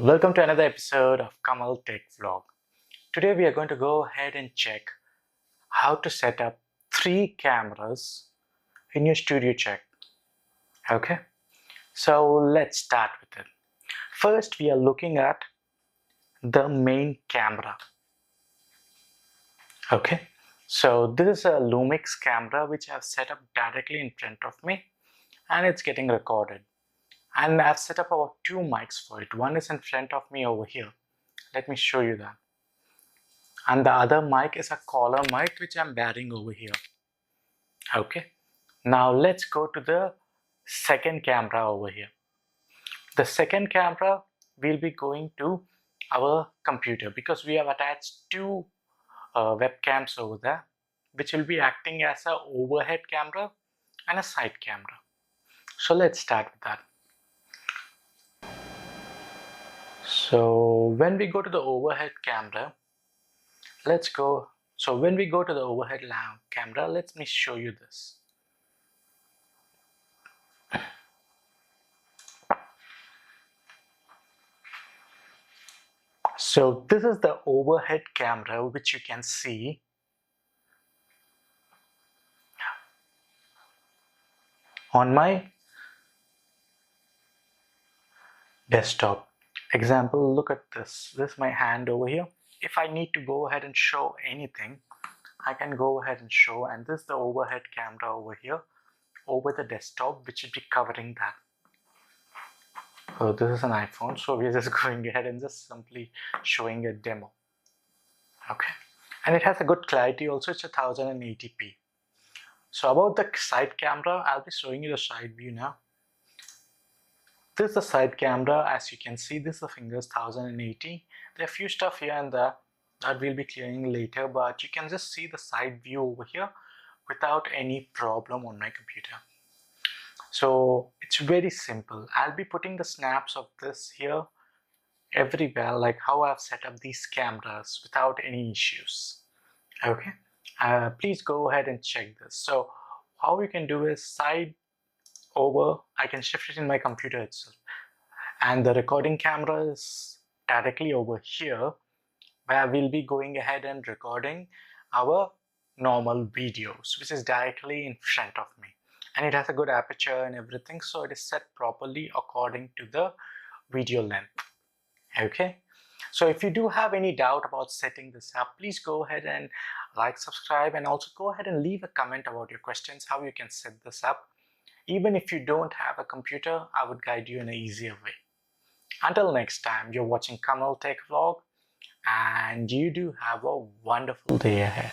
Welcome to another episode of kamaltechvlog. Today we are going to go ahead and check how to set up 3 cameras in your studio check. Okay, so let's start with it. First, we are looking at the main camera. Okay, so this is a Lumix camera which I have set up directly in front of me and it's getting recorded. And I've set up about 2 mics for it. One is in front of me over here. Let me show you that. And the other mic is a collar mic which I'm bearing over here. Okay, now let's go to the second camera over here. The second camera will be going to our computer because we have attached 2 webcams over there which will be acting as an overhead camera and a side camera. So let's start with that. So when we go to the overhead camera, let's go. So when we go to the overhead camera, let me show you this. So this is the overhead camera which you can see. On my desktop. Example, look at this. This is my hand over here. If I need to go ahead and show anything, I can go ahead and show, and this is the overhead camera over here over the desktop which will be covering that. Oh, this is an iPhone, so we're just going ahead and just simply showing a demo. Okay, and it has a good clarity also. It's a 1080p. So about the side camera, I'll be showing you the side view now. This is the side camera. As you can see, this is the fingers 1080. There are a few stuff here and there that we'll be clearing later, but you can just see the side view over here without any problem on my computer. So it's very simple. I'll be putting the snaps of this here everywhere, like how I've set up these cameras without any issues. Okay, please go ahead and check this. So how you can do is side over, I can shift it in my computer itself, and the recording camera is directly over here where we'll be going ahead and recording our normal videos, which is directly in front of me, and it has a good aperture and everything, so it is set properly according to the video length. Okay, so if you do have any doubt about setting this up, please go ahead and like, subscribe, and also go ahead and leave a comment about your questions, how you can set this up. Even if you don't have a computer, I would guide you in an easier way. Until next time, you're watching Kamal Tech Vlog, and you do have a wonderful day ahead.